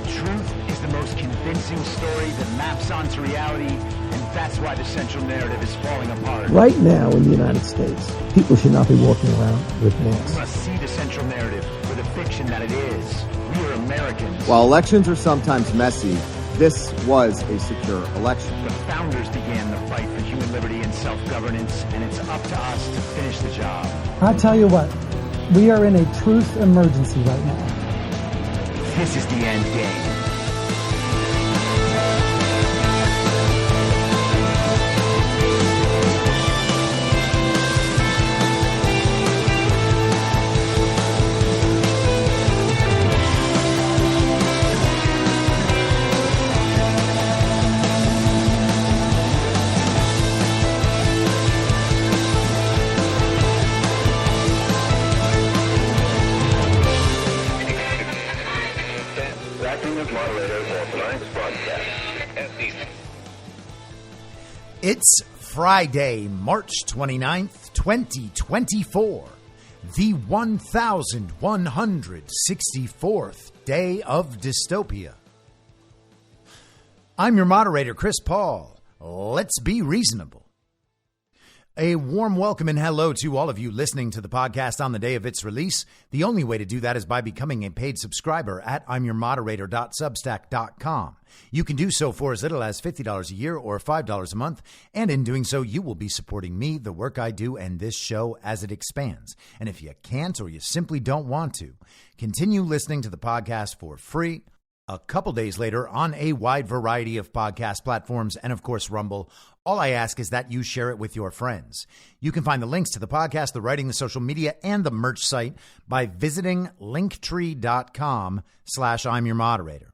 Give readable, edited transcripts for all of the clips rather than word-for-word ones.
truth is the most convincing story that maps onto reality, and that's why the central narrative is falling apart. Right now in the United States, people should not be walking around with masks. We must see the central narrative for the fiction that it is. We are Americans. While elections are sometimes messy, this was a secure election. The founders began the fight for human liberty and self-governance, and it's up to us to finish the job. I'll tell you what, we are in a truth emergency right now. This is the end game. It's Friday, March 29th, 2024, the 1164th day of dystopia. I'm your moderator, Chris Paul. Let's be reasonable. A warm welcome and hello to all of you listening to the podcast on the day of its release. The only way to do that is by becoming a paid subscriber at imyourmoderator.substack.com. You can do so for as little as $50 a year or $5 a month, and in doing so, you will be supporting me, the work I do, and this show as it expands. And if you can't or you simply don't want to, continue listening to the podcast for free a couple days later on a wide variety of podcast platforms and, of course, Rumble. All I ask is that you share it with your friends. You can find the links to the podcast, the writing, the social media, and the merch site by visiting linktree.com/I'm your moderator.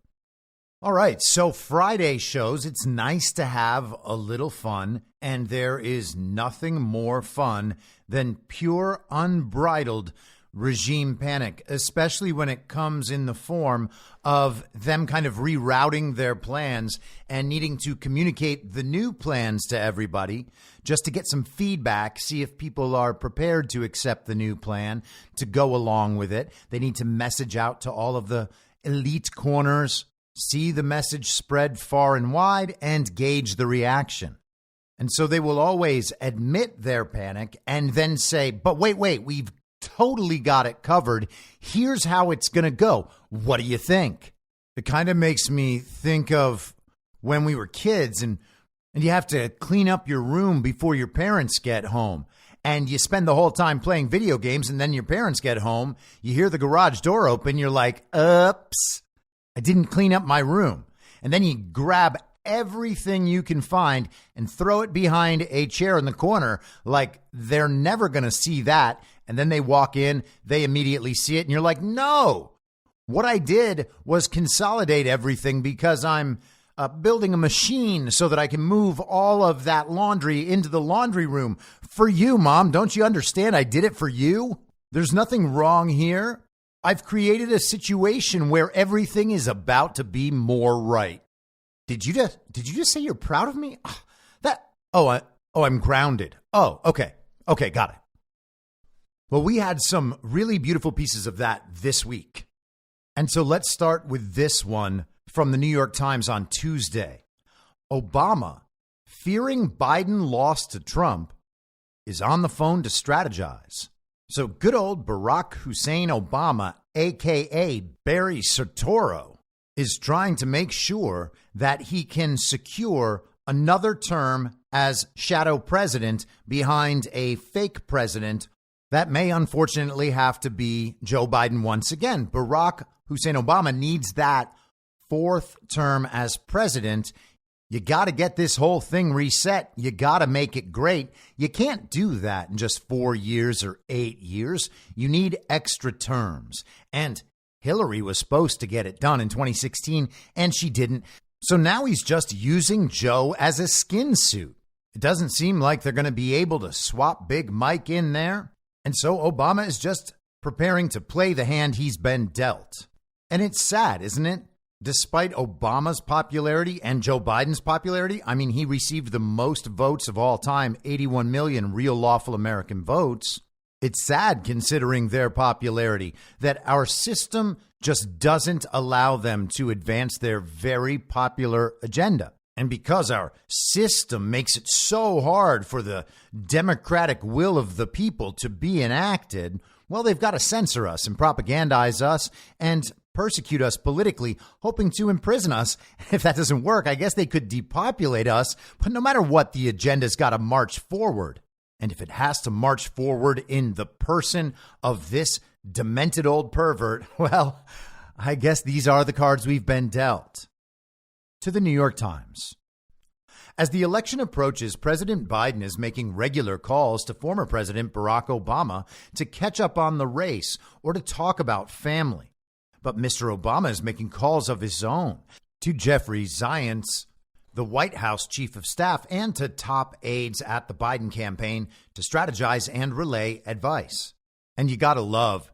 All right, so Friday shows, it's nice to have a little fun, and there is nothing more fun than pure, unbridled regime panic, especially when it comes in the form of them kind of rerouting their plans and needing to communicate the new plans to everybody just to get some feedback, see if people are prepared to accept the new plan, to go along with it. They need to message out to all of the elite corners, see the message spread far and wide, and gauge the reaction. And so they will always admit their panic and then say, but wait, we've totally got it covered. Here's how it's going to go. What do you think? It kind of makes me think of when we were kids and you have to clean up your room before your parents get home. And you spend the whole time playing video games, and then your parents get home. You hear the garage door open. You're like, oops, I didn't clean up my room. And then you grab everything you can find and throw it behind a chair in the corner like they're never going to see that. And then they walk in, they immediately see it, and you're like, no. What I did was consolidate everything because I'm building a machine so that I can move all of that laundry into the laundry room. For you, Mom, don't you understand? I did it for you. There's nothing wrong here. I've created a situation where everything is about to be more right. Did you just say you're proud of me? I'm grounded. Oh, okay. Okay, got it. Well, we had some really beautiful pieces of that this week. And so let's start with this one from the New York Times on Tuesday. Obama, fearing Biden lost to Trump, is on the phone to strategize. So good old Barack Hussein Obama, a.k.a. Barry Soetoro, is trying to make sure that he can secure another term as shadow president behind a fake president. That may unfortunately have to be Joe Biden once again. Barack Hussein Obama needs that fourth term as president. You got to get this whole thing reset. You got to make it great. You can't do that in just 4 years or 8 years. You need extra terms. And Hillary was supposed to get it done in 2016, and she didn't. So now he's just using Joe as a skin suit. It doesn't seem like they're going to be able to swap Big Mike in there. And so Obama is just preparing to play the hand he's been dealt. And it's sad, isn't it? Despite Obama's popularity and Joe Biden's popularity, I mean, he received the most votes of all time, 81 million real lawful American votes. It's sad, considering their popularity, that our system just doesn't allow them to advance their very popular agenda. And because our system makes it so hard for the democratic will of the people to be enacted, well, they've got to censor us and propagandize us and persecute us politically, hoping to imprison us. If that doesn't work, I guess they could depopulate us. But no matter what, the agenda's got to march forward. And if it has to march forward in the person of this demented old pervert, well, I guess these are the cards we've been dealt. To the New York Times. As the election approaches, President Biden is making regular calls to former President Barack Obama to catch up on the race or to talk about family. But Mr. Obama is making calls of his own to Jeffrey Zients, the White House chief of staff, and to top aides at the Biden campaign to strategize and relay advice. And you got to love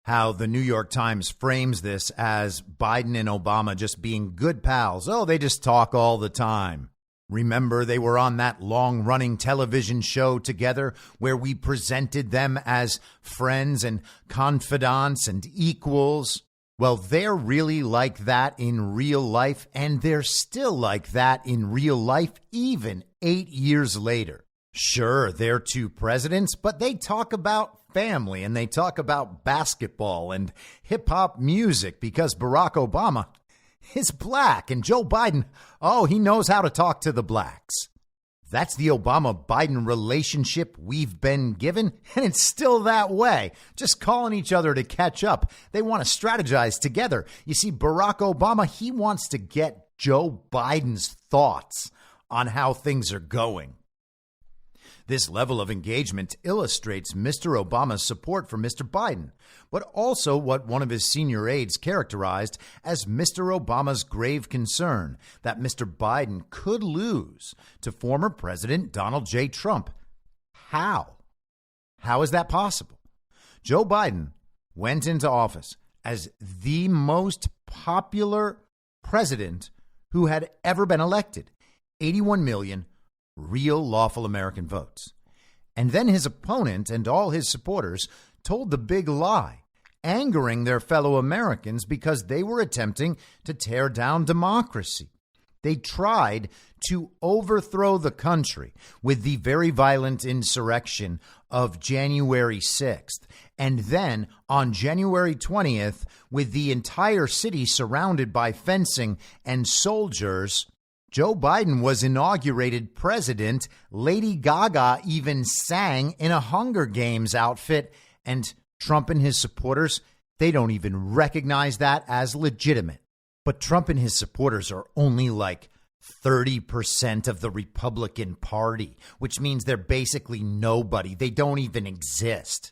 how the New York Times frames this as Biden and Obama just being good pals. Oh, they just talk all the time. Remember, they were on that long-running television show together where we presented them as friends and confidants and equals. Well, they're really like that in real life, and they're still like that in real life even 8 years later. Sure, they're two presidents, but they talk about family and they talk about basketball and hip-hop music because Barack Obama is black and Joe Biden, oh, he knows how to talk to the blacks. That's the Obama-Biden relationship we've been given, and it's still that way, just calling each other to catch up. They want to strategize together. You see, Barack Obama, he wants to get Joe Biden's thoughts on how things are going. This level of engagement illustrates Mr. Obama's support for Mr. Biden, but also what one of his senior aides characterized as Mr. Obama's grave concern that Mr. Biden could lose to former President Donald J. Trump. How? How is that possible? Joe Biden went into office as the most popular president who had ever been elected. 81 million real lawful American votes. And then his opponent and all his supporters told the big lie, angering their fellow Americans because they were attempting to tear down democracy. They tried to overthrow the country with the very violent insurrection of January 6th. And then on January 20th, with the entire city surrounded by fencing and soldiers, Joe Biden was inaugurated president. Lady Gaga even sang in a Hunger Games outfit, and Trump and his supporters, they don't even recognize that as legitimate. But Trump and his supporters are only like 30% of the Republican Party, which means they're basically nobody. They don't even exist.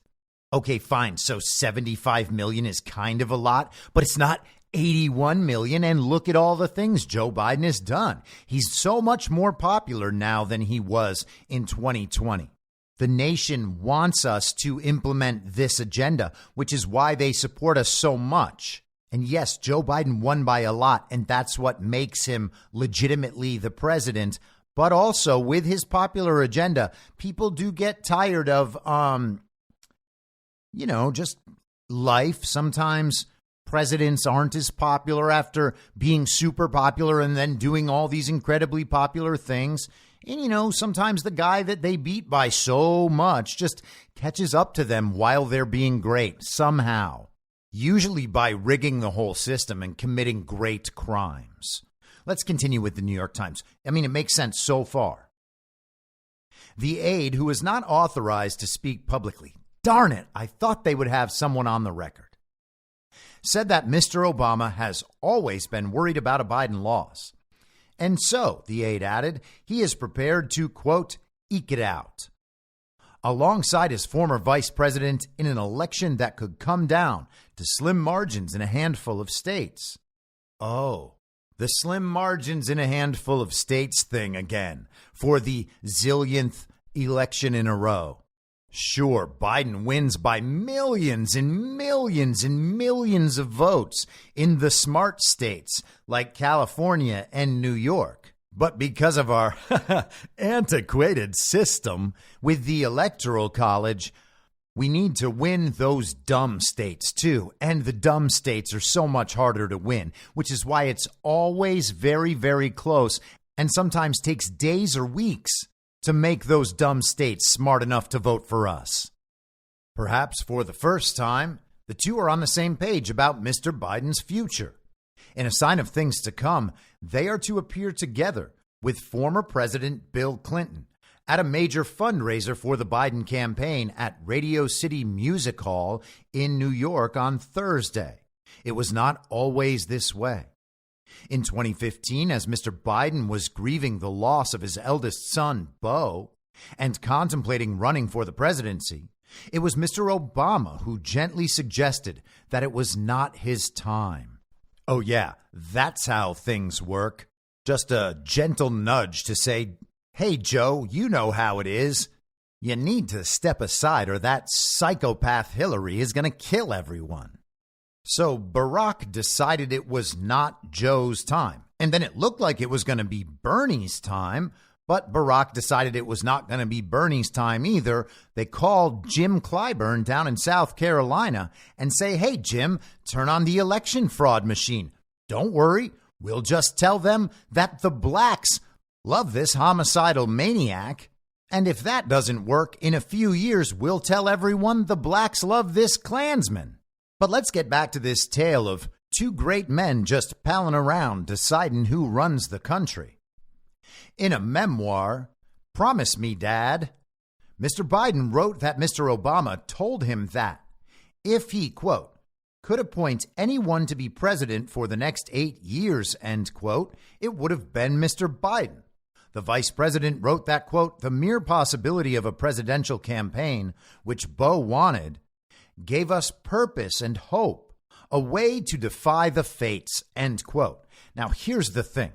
Okay, fine. So 75 million is kind of a lot, but it's not 81 million. And look at all the things Joe Biden has done. He's so much more popular now than he was in 2020. The nation wants us to implement this agenda, which is why they support us so much. And yes, Joe Biden won by a lot, and that's what makes him legitimately the president. But also with his popular agenda, people do get tired of, just life. Sometimes presidents aren't as popular after being super popular and then doing all these incredibly popular things. And, sometimes the guy that they beat by so much just catches up to them while they're being great somehow, usually by rigging the whole system and committing great crimes. Let's continue with the New York Times. It makes sense so far. The aide, who is not authorized to speak publicly, darn it, I thought they would have someone on the record, said that Mr. Obama has always been worried about a Biden loss. And so, the aide added, he is prepared to, quote, eke it out alongside his former vice president in an election that could come down to slim margins in a handful of states. Oh, the slim margins in a handful of states thing again for the zillionth election in a row. Sure, Biden wins by millions and millions and millions of votes in the smart states like California and New York. But because of our antiquated system with the Electoral College, We need to win those dumb states, too. And the dumb states are so much harder to win, which is why it's always very, very close and sometimes takes days or weeks to make those dumb states smart enough to vote for us. Perhaps for the first time, the two are on the same page about Mr. Biden's future. In a sign of things to come, they are to appear together with former President Bill Clinton at a major fundraiser for the Biden campaign at Radio City Music Hall in New York on Thursday. It was not always this way. In 2015, as Mr. Biden was grieving the loss of his eldest son, Beau, and contemplating running for the presidency, it was Mr. Obama who gently suggested that it was not his time. Oh yeah, that's how things work. Just a gentle nudge to say, hey, Joe, you know how it is. You need to step aside or that psychopath Hillary is going to kill everyone. So Barack decided it was not Joe's time. And then it looked like it was going to be Bernie's time, but Barack decided it was not going to be Bernie's time either. They called Jim Clyburn down in South Carolina and say, hey, Jim, turn on the election fraud machine. Don't worry. We'll just tell them that the blacks love this homicidal maniac. And if that doesn't work, in a few years, we'll tell everyone the blacks love this Klansman. But let's get back to this tale of two great men just palling around deciding who runs the country. In a memoir, Promise Me, Dad, Mr. Biden wrote that Mr. Obama told him that if he, quote, could appoint anyone to be president for the next 8 years, end quote, it would have been Mr. Biden. The vice president wrote that, quote, the mere possibility of a presidential campaign, which Beau wanted, gave us purpose and hope, a way to defy the fates, end quote. Now, here's the thing.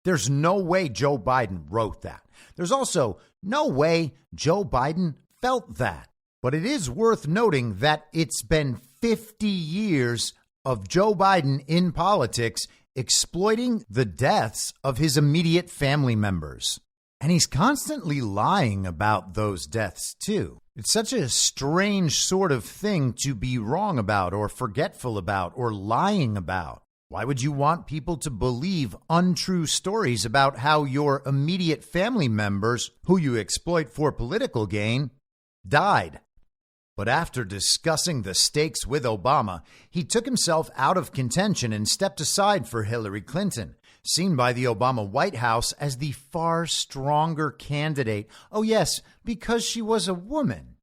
There's no way Joe Biden wrote that. There's also no way Joe Biden felt that. But it is worth noting that it's been 50 years of Joe Biden in politics exploiting the deaths of his immediate family members. And he's constantly lying about those deaths, too. It's such a strange sort of thing to be wrong about or forgetful about or lying about. Why would you want people to believe untrue stories about how your immediate family members, who you exploit for political gain, died? But after discussing the stakes with Obama, he took himself out of contention and stepped aside for Hillary Clinton, seen by the Obama White House as the far stronger candidate. Oh, yes, because she was a woman.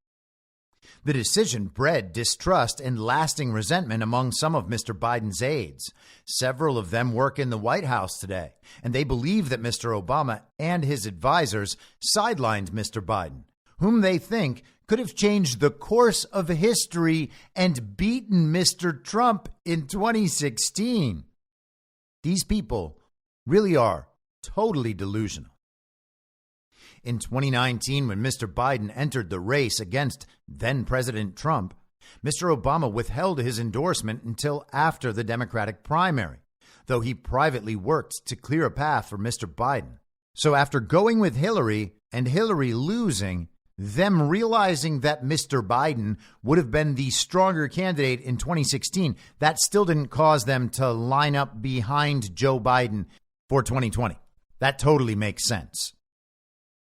The decision bred distrust and lasting resentment among some of Mr. Biden's aides. Several of them work in the White House today, and they believe that Mr. Obama and his advisors sidelined Mr. Biden, whom they think could have changed the course of history and beaten Mr. Trump in 2016. These people really are totally delusional. In 2019, when Mr. Biden entered the race against then-President Trump, Mr. Obama withheld his endorsement until after the Democratic primary, though he privately worked to clear a path for Mr. Biden. So after going with Hillary and Hillary losing, them realizing that Mr. Biden would have been the stronger candidate in 2016, that still didn't cause them to line up behind Joe Biden for 2020. That totally makes sense.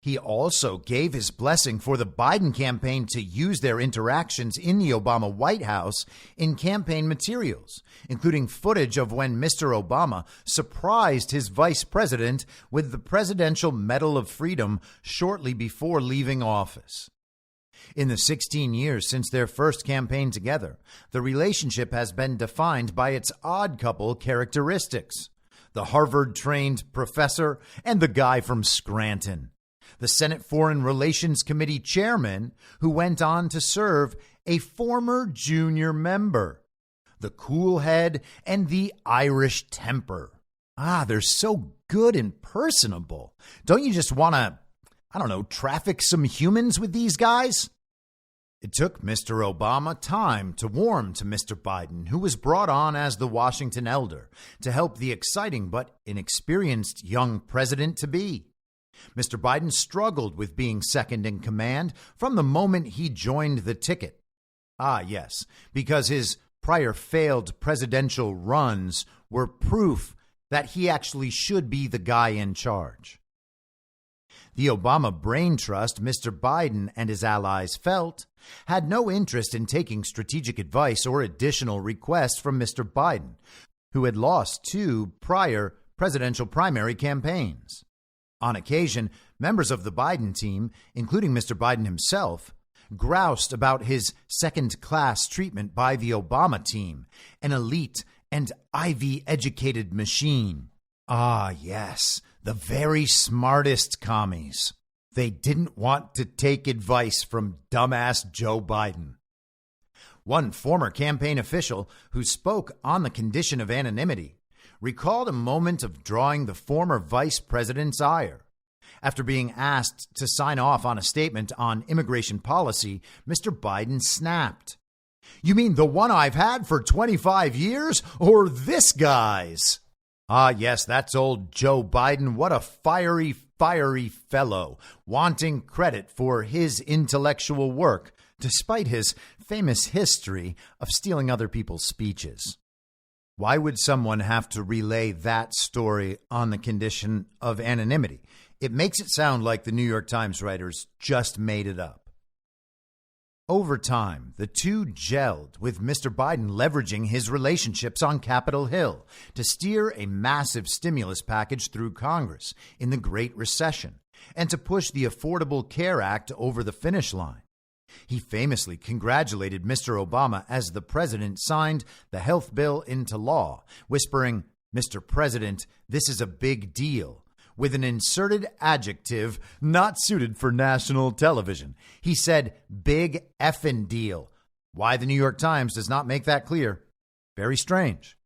He also gave his blessing for the Biden campaign to use their interactions in the Obama White House in campaign materials, including footage of when Mr. Obama surprised his vice president with the Presidential Medal of Freedom shortly before leaving office. In the 16 years since their first campaign together, the relationship has been defined by its odd couple characteristics: the Harvard-trained professor and the guy from Scranton, the Senate Foreign Relations Committee chairman who went on to serve a former junior member, the cool head and the Irish temper. They're so good and personable. Don't you just want to, traffic some humans with these guys? It took Mr. Obama time to warm to Mr. Biden, who was brought on as the Washington elder to help the exciting but inexperienced young president-to-be. Mr. Biden struggled with being second in command from the moment he joined the ticket, Ah, yes, because his prior failed presidential runs were proof that he actually should be the guy in charge. The Obama brain trust Mr. Biden and his allies felt had no interest in taking strategic advice or additional requests from Mr. Biden, who had lost 2 prior presidential primary campaigns. On occasion, members of the Biden team, including Mr. Biden himself, groused about his second-class treatment by the Obama team, an elite and Ivy-educated machine. Ah, yes, the very smartest commies. They didn't want to take advice from dumbass Joe Biden. One former campaign official who spoke on the condition of anonymity recalled a moment of drawing the former vice president's ire. After being asked to sign off on a statement on immigration policy, Mr. Biden snapped. "You mean the one I've had for 25 years or this guy's?" Ah, yes, that's old Joe Biden. What a fiery fellow, wanting credit for his intellectual work, despite his famous history of stealing other people's speeches. Why would someone have to relay that story on the condition of anonymity? It makes it sound like the New York Times writers just made it up. Over time, the two gelled, with Mr. Biden leveraging his relationships on Capitol Hill to steer a massive stimulus package through Congress in the Great Recession and to push the Affordable Care Act over the finish line. He famously congratulated Mr. Obama as the president signed the health bill into law, whispering, "Mr. President, this is a big deal," with an inserted adjective not suited for national television. He said, "Big effing deal." Why the New York Times does not make that clear? Very strange.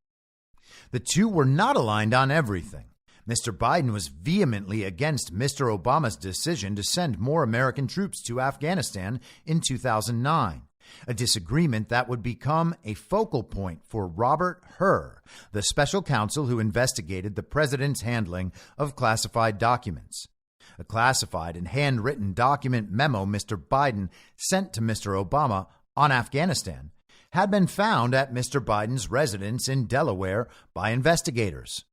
The two were not aligned on everything. Mr. Biden was vehemently against Mr. Obama's decision to send more American troops to Afghanistan in 2009, a disagreement that would become a focal point for Robert Hur, the special counsel who investigated the president's handling of classified documents. A classified and handwritten document memo Mr. Biden sent to Mr. Obama on Afghanistan had been found at Mr. Biden's residence in Delaware by investigators.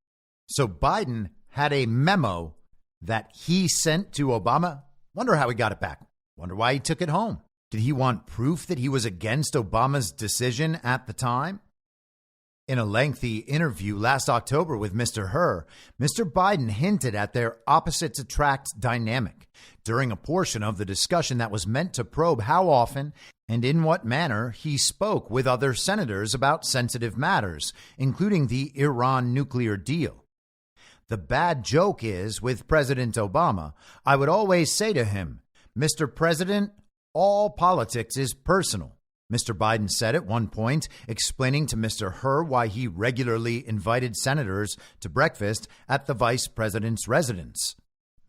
So Biden had a memo that he sent to Obama. Wonder how he got it back. Wonder why he took it home. Did he want proof that he was against Obama's decision at the time? In a lengthy interview last October with Mr. Hur, Mr. Biden hinted at their opposites attract dynamic during a portion of the discussion that was meant to probe how often and in what manner he spoke with other senators about sensitive matters, including the Iran nuclear deal. The bad joke is, with President Obama, I would always say to him, "Mr. President, all politics is personal." Mr. Biden said at one point, explaining to Mr. Hur why he regularly invited senators to breakfast at the vice president's residence.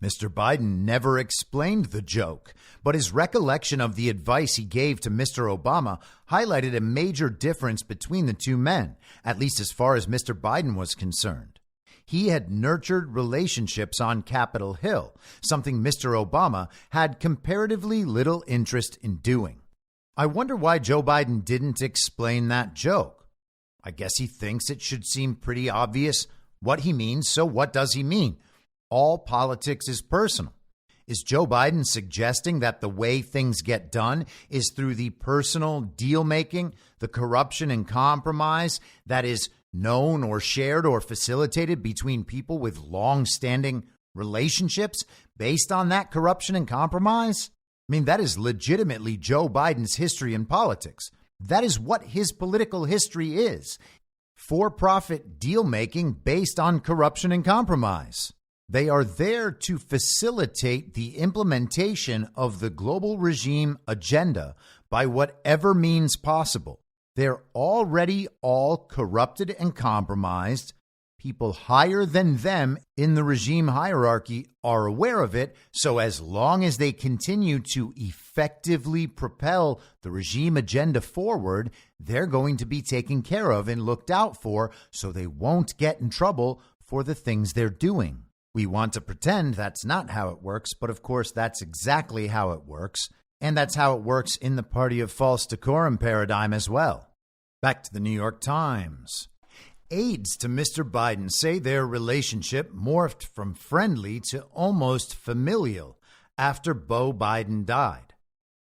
Mr. Biden never explained the joke, but his recollection of the advice he gave to Mr. Obama highlighted a major difference between the two men, at least as far as Mr. Biden was concerned. He had nurtured relationships on Capitol Hill, something Mr. Obama had comparatively little interest in doing. I wonder why Joe Biden didn't explain that joke. I guess he thinks it should seem pretty obvious what he means, so what does he mean? All politics is personal. Is Joe Biden suggesting that the way things get done is through the personal deal-making, the corruption and compromise that is known or shared or facilitated between people with long-standing relationships based on that corruption and compromise? I mean, that is legitimately Joe Biden's history in politics. That is what his political history is. For-profit deal-making based on corruption and compromise. They are there to facilitate the implementation of the global regime agenda by whatever means possible. They're already all corrupted and compromised. People higher than them in the regime hierarchy are aware of it, so as long as they continue to effectively propel the regime agenda forward, they're going to be taken care of and looked out for so they won't get in trouble for the things they're doing. We want to pretend that's not how it works, but of course that's exactly how it works. And that's how it works in the party of false decorum paradigm as well. Back to the New York Times. Aides to Mr. Biden say their relationship morphed from friendly to almost familial after Beau Biden died.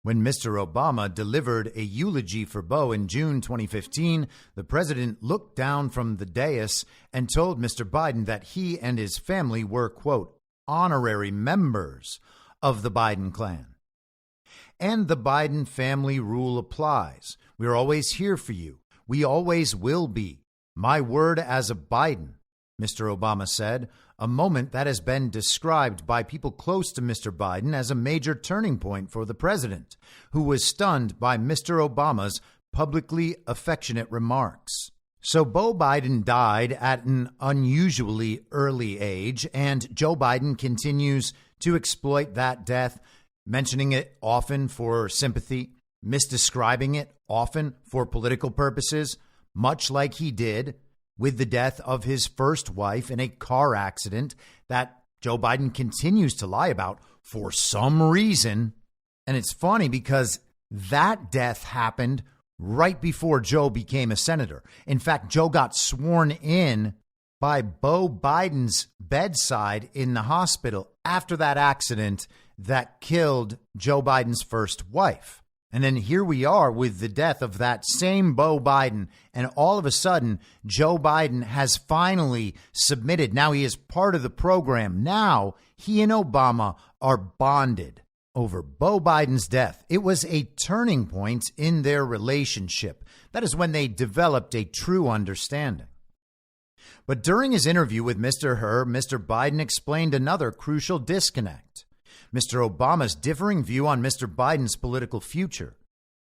When Mr. Obama delivered a eulogy for Beau in June 2015, the president looked down from the dais and told Mr. Biden that he and his family were, quote, honorary members of the Biden clan. And the Biden family rule applies. We're always here for you. We always will be. My word as a Biden, Mr. Obama said, a moment that has been described by people close to Mr. Biden as a major turning point for the president, who was stunned by Mr. Obama's publicly affectionate remarks. So Beau Biden died at an unusually early age, and Joe Biden continues to exploit that death, mentioning it often for sympathy, misdescribing it often for political purposes, much like he did with the death of his first wife in a car accident that Joe Biden continues to lie about for some reason. And it's funny because that death happened right before Joe became a senator. In fact, Joe got sworn in by Beau Biden's bedside in the hospital after that accident that killed Joe Biden's first wife. And then here we are with the death of that same Beau Biden. And all of a sudden, Joe Biden has finally submitted. Now he is part of the program. Now he and Obama are bonded over Beau Biden's death. It was a turning point in their relationship. That is when they developed a true understanding. But during his interview with Mr. Hur, Mr. Biden explained another crucial disconnect. Mr. Obama's differing view on Mr. Biden's political future.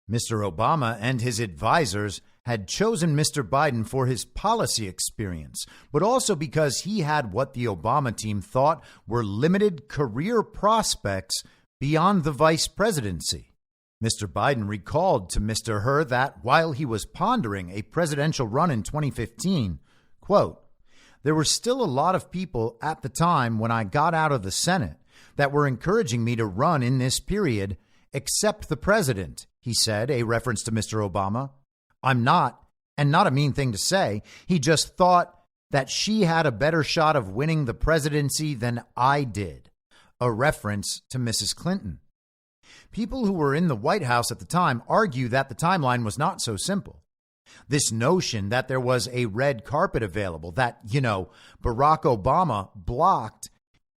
Mr. Obama and his advisors had chosen Mr. Biden for his policy experience, but also because he had what the Obama team thought were limited career prospects beyond the vice presidency. Mr. Biden recalled to Mr. Hur that while he was pondering a presidential run in 2015, quote, there were still a lot of people at the time when I got out of the Senate that were encouraging me to run in this period, except the president, he said, a reference to Mr. Obama. I'm not, and not a mean thing to say. He just thought that she had a better shot of winning the presidency than I did, a reference to Mrs. Clinton. People who were in the White House at the time argue that the timeline was not so simple. This notion that there was a red carpet available that, Barack Obama blocked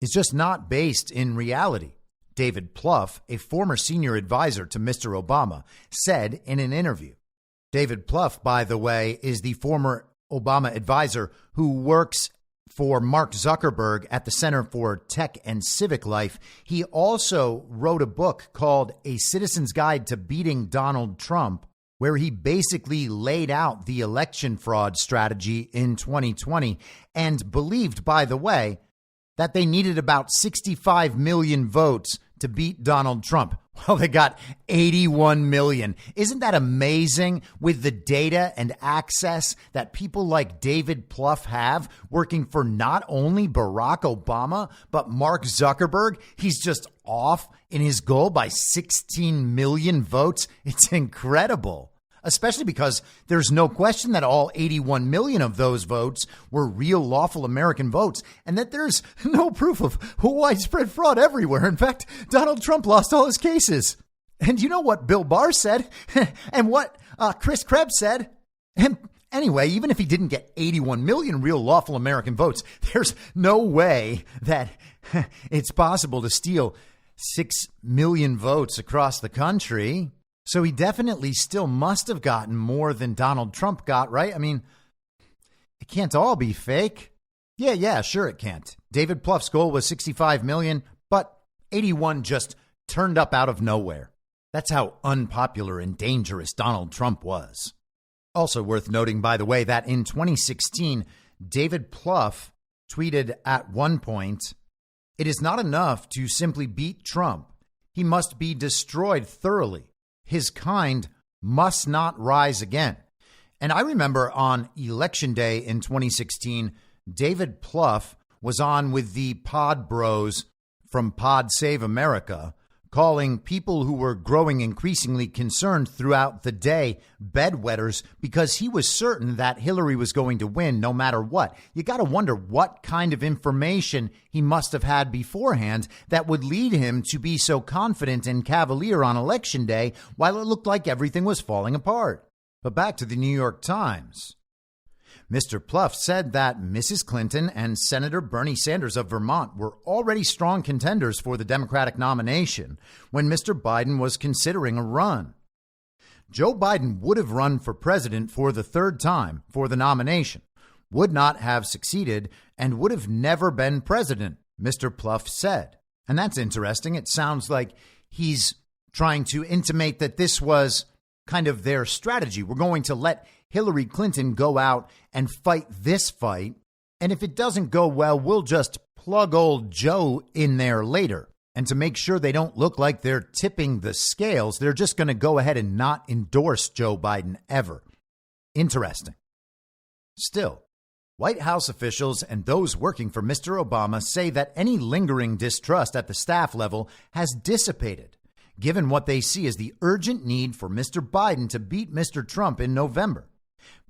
is just not based in reality. David Plouffe, a former senior advisor to Mr. Obama, said in an interview. David Plouffe, by the way, is the former Obama advisor who works for Mark Zuckerberg at the Center for Tech and Civic Life. He also wrote a book called A Citizen's Guide to Beating Donald Trump, where he basically laid out the election fraud strategy in 2020 and believed, by the way, that they needed about 65 million votes to beat Donald Trump. Well, they got 81 million. Isn't that amazing with the data and access that people like David Plouffe have working for not only Barack Obama, but Mark Zuckerberg? He's just off in his goal by 16 million votes. It's incredible. Especially because there's no question that all 81 million of those votes were real lawful American votes and that there's no proof of widespread fraud everywhere. In fact, Donald Trump lost all his cases. And you know what Bill Barr said and what Chris Krebs said? And anyway, even if he didn't get 81 million real lawful American votes, there's no way that it's possible to steal 6 million votes across the country. So he definitely still must have gotten more than Donald Trump got, right? I mean, it can't all be fake. Yeah, sure it can't. David Plouffe's goal was 65 million, but 81 just turned up out of nowhere. That's how unpopular and dangerous Donald Trump was. Also worth noting, by the way, that in 2016, David Plouffe tweeted at one point, "It is not enough to simply beat Trump. He must be destroyed thoroughly. His kind must not rise again." And I remember on Election Day in 2016, David Plouffe was on with the Pod Bros from Pod Save America calling people who were growing increasingly concerned throughout the day bedwetters because he was certain that Hillary was going to win no matter what. You got to wonder what kind of information he must have had beforehand that would lead him to be so confident and cavalier on Election Day while it looked like everything was falling apart. But back to the New York Times. Mr. Plouffe said that Mrs. Clinton and Senator Bernie Sanders of Vermont were already strong contenders for the Democratic nomination when Mr. Biden was considering a run. Joe Biden would have run for president for the third time for the nomination, would not have succeeded, and would have never been president, Mr. Plouffe said. And that's interesting. It sounds like he's trying to intimate that this was kind of their strategy. We're going to let Hillary Clinton go out and fight this fight. And if it doesn't go well, we'll just plug old Joe in there later. And to make sure they don't look like they're tipping the scales, they're just going to go ahead and not endorse Joe Biden ever. Interesting. Still, White House officials and those working for Mr. Obama say that any lingering distrust at the staff level has dissipated, given what they see as the urgent need for Mr. Biden to beat Mr. Trump in November.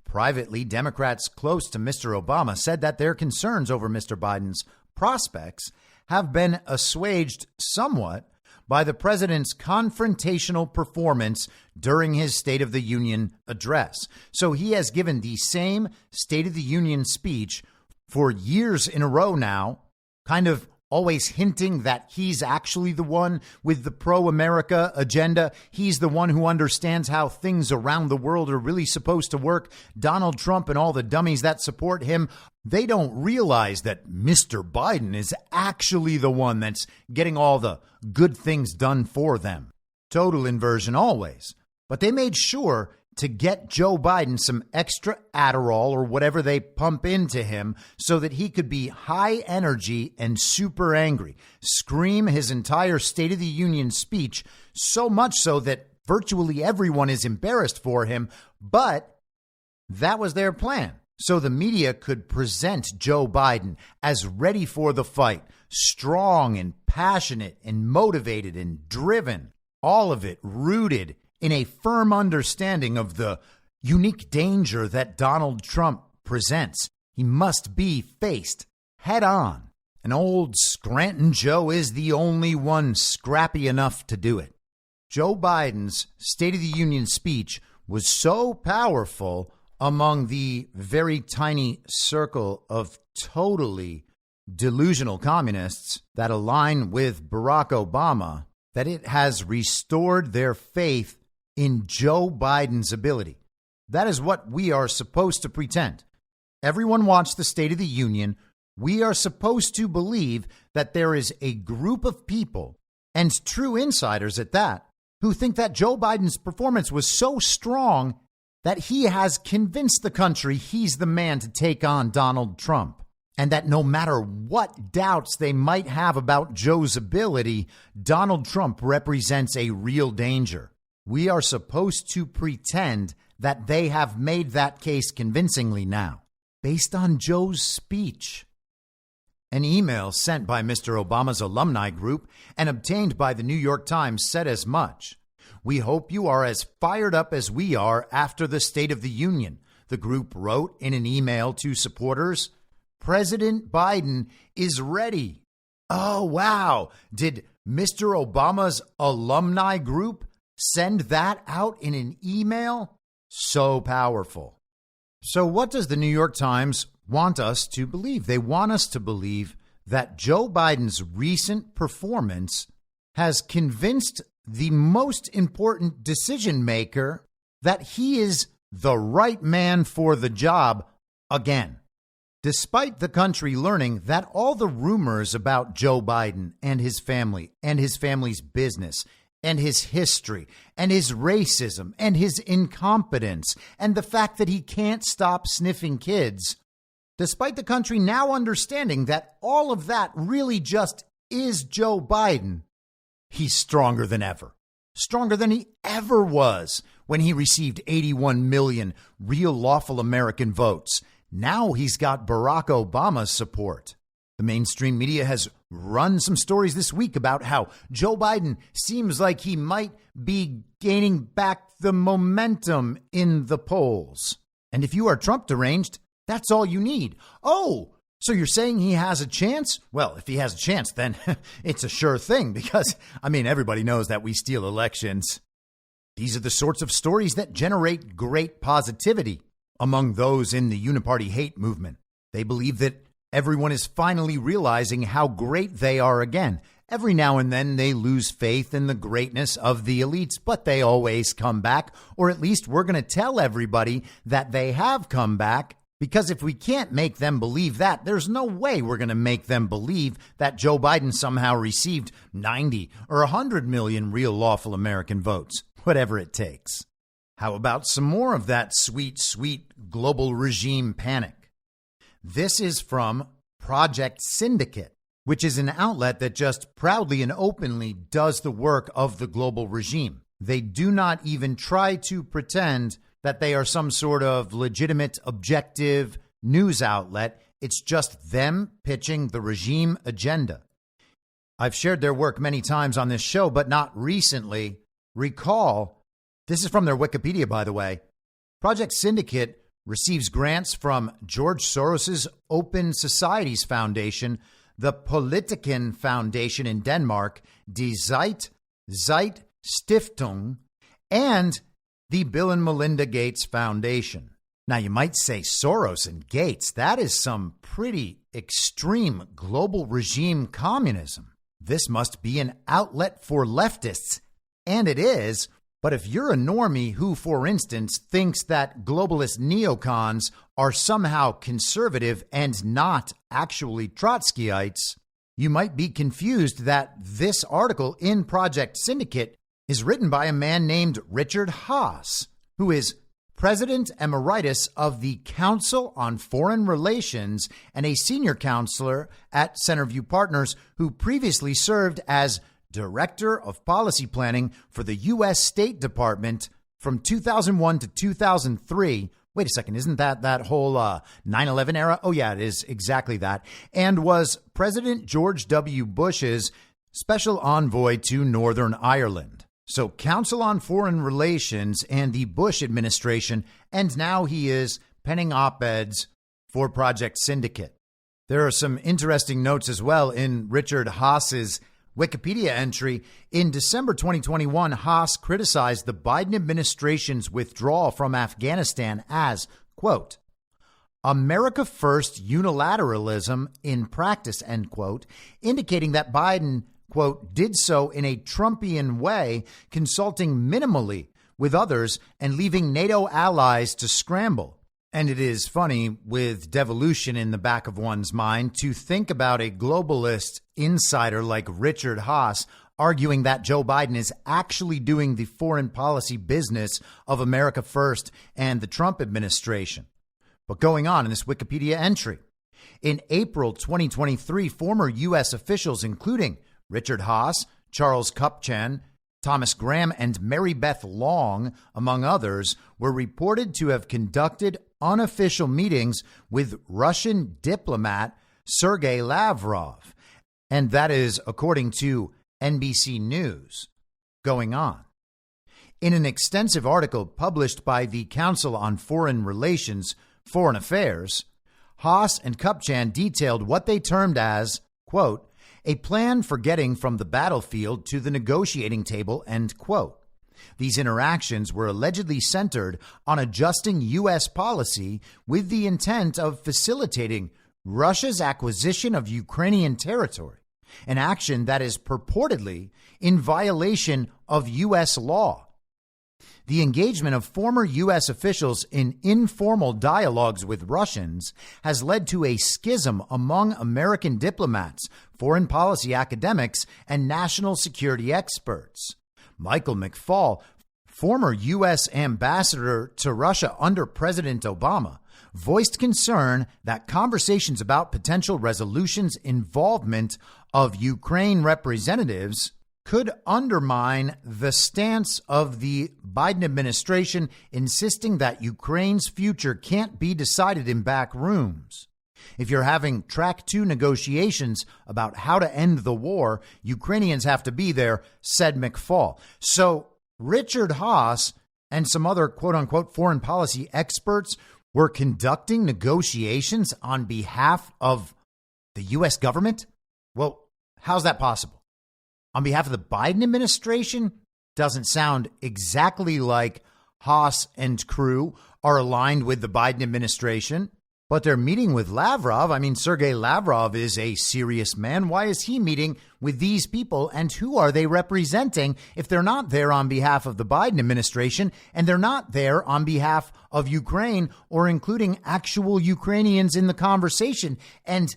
Privately, Democrats close to Mr. Obama said that their concerns over Mr. Biden's prospects have been assuaged somewhat by the president's confrontational performance during his State of the Union address. So he has given the same State of the Union speech for years in a row now, kind of always hinting that he's actually the one with the pro-America agenda. He's the one who understands how things around the world are really supposed to work. Donald Trump and all the dummies that support him, they don't realize that Mr. Biden is actually the one that's getting all the good things done for them. Total inversion always. But they made sure to get Joe Biden some extra Adderall or whatever they pump into him so that he could be high energy and super angry, scream his entire State of the Union speech, so much so that virtually everyone is embarrassed for him. But that was their plan. So the media could present Joe Biden as ready for the fight, strong and passionate and motivated and driven, all of it rooted in a firm understanding of the unique danger that Donald Trump presents. He must be faced head on. And old Scranton Joe is the only one scrappy enough to do it. Joe Biden's State of the Union speech was so powerful among the very tiny circle of totally delusional communists that align with Barack Obama that it has restored their faith in Joe Biden's ability. That is what we are supposed to pretend. Everyone watched the State of the Union. We are supposed to believe that there is a group of people, and true insiders at that, who think that Joe Biden's performance was so strong that he has convinced the country he's the man to take on Donald Trump. And that no matter what doubts they might have about Joe's ability, Donald Trump represents a real danger. We are supposed to pretend that they have made that case convincingly now, based on Joe's speech. An email sent by Mr. Obama's alumni group and obtained by the New York Times said as much. We hope you are as fired up as we are after the State of the Union, the group wrote in an email to supporters. President Biden is ready. Oh, wow. Did Mr. Obama's alumni group send that out in an email? So powerful. So what does the New York Times want us to believe? They want us to believe that Joe Biden's recent performance has convinced the most important decision maker that he is the right man for the job again. Despite the country learning that all the rumors about Joe Biden and his family's business and his history and his racism and his incompetence and the fact that he can't stop sniffing kids, despite the country now understanding that all of that really just is Joe Biden, he's stronger than ever. Stronger than he ever was when he received 81 million real lawful American votes. Now he's got Barack Obama's support. The mainstream media has run some stories this week about how Joe Biden seems like he might be gaining back the momentum in the polls. And if you are Trump deranged, that's all you need. Oh, so you're saying he has a chance? Well, if he has a chance, then it's a sure thing because, everybody knows that we steal elections. These are the sorts of stories that generate great positivity among those in the uniparty hate movement. They believe that everyone is finally realizing how great they are again. Every now and then they lose faith in the greatness of the elites, but they always come back, or at least we're going to tell everybody that they have come back. Because if we can't make them believe that, there's no way we're going to make them believe that Joe Biden somehow received 90 or 100 million real lawful American votes, whatever it takes. How about some more of that sweet, sweet global regime panic? This is from Project Syndicate, which is an outlet that just proudly and openly does the work of the global regime. They do not even try to pretend that they are some sort of legitimate, objective news outlet. It's just them pitching the regime agenda. I've shared their work many times on this show, but not recently. Recall, this is from their Wikipedia, by the way. Project Syndicate receives grants from George Soros's Open Societies Foundation, the Politiken Foundation in Denmark, Die Zeit Stiftung, and the Bill and Melinda Gates Foundation. Now, you might say Soros and Gates, that is some pretty extreme global regime communism. This must be an outlet for leftists, and it is. But if you're a normie who, for instance, thinks that globalist neocons are somehow conservative and not actually Trotskyites, you might be confused that this article in Project Syndicate is written by a man named Richard Haass, who is President Emeritus of the Council on Foreign Relations and a senior counselor at Centerview Partners, who previously served as Director of Policy Planning for the U.S. State Department from 2001 to 2003. Wait a second, isn't that whole 9/11 era? Oh, yeah, it is exactly that. And was President George W. Bush's special envoy to Northern Ireland. So Council on Foreign Relations and the Bush administration, and now he is penning op-eds for Project Syndicate. There are some interesting notes as well in Richard Haass's Wikipedia entry. In December 2021, Haass criticized the Biden administration's withdrawal from Afghanistan as, quote, America First unilateralism in practice, end quote, indicating that Biden, quote, did so in a Trumpian way, consulting minimally with others and leaving NATO allies to scramble. And it is funny, with devolution in the back of one's mind, to think about a globalist insider like Richard Haass arguing that Joe Biden is actually doing the foreign policy business of America First and the Trump administration. But going on in this Wikipedia entry, in April 2023, former U.S. officials, including Richard Haass, Charles Kupchan, Thomas Graham, and Mary Beth Long, among others, were reported to have conducted unofficial meetings with Russian diplomat Sergei Lavrov. And that is according to NBC News. Going on. In an extensive article published by the Council on Foreign Relations, Foreign Affairs, Haass and Kupchan detailed what they termed as, quote, a plan for getting from the battlefield to the negotiating table, end quote. These interactions were allegedly centered on adjusting U.S. policy with the intent of facilitating Russia's acquisition of Ukrainian territory, an action that is purportedly in violation of U.S. law. The engagement of former U.S. officials in informal dialogues with Russians has led to a schism among American diplomats, foreign policy academics, and national security experts. Michael McFaul, former U.S. ambassador to Russia under President Obama, voiced concern that conversations about potential resolutions involvement of Ukraine representatives could undermine the stance of the Biden administration insisting that Ukraine's future can't be decided in back rooms. If you're having track 2 negotiations about how to end the war, Ukrainians have to be there, said McFaul. So Richard Haass and some other quote unquote foreign policy experts were conducting negotiations on behalf of the U.S. government? Well, how's that possible? On behalf of the Biden administration? Doesn't sound exactly like Haass and crew are aligned with the Biden administration, but they're meeting with Lavrov. I mean, Sergei Lavrov is a serious man. Why is he meeting with these people, and who are they representing if they're not there on behalf of the Biden administration and they're not there on behalf of Ukraine or including actual Ukrainians in the conversation? And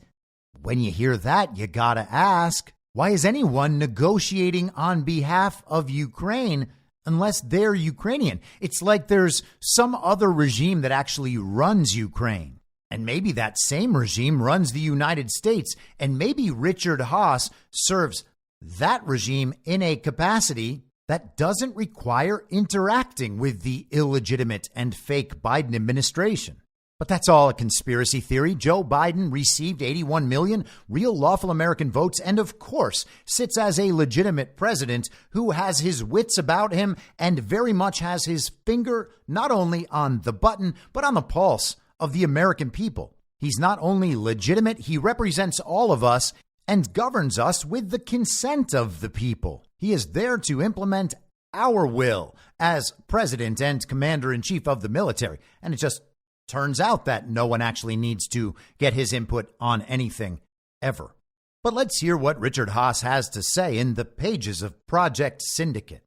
when you hear that, you got to ask, why is anyone negotiating on behalf of Ukraine unless they're Ukrainian? It's like there's some other regime that actually runs Ukraine. And maybe that same regime runs the United States. And maybe Richard Haass serves that regime in a capacity that doesn't require interacting with the illegitimate and fake Biden administration. But that's all a conspiracy theory. Joe Biden received 81 million real lawful American votes and, of course, sits as a legitimate president who has his wits about him and very much has his finger not only on the button, but on the pulse of the American people. He's not only legitimate, he represents all of us and governs us with the consent of the people. He is there to implement our will as president and commander-in-chief of the military. And it just turns out that no one actually needs to get his input on anything ever. But let's hear what Richard Haass has to say in the pages of Project Syndicate.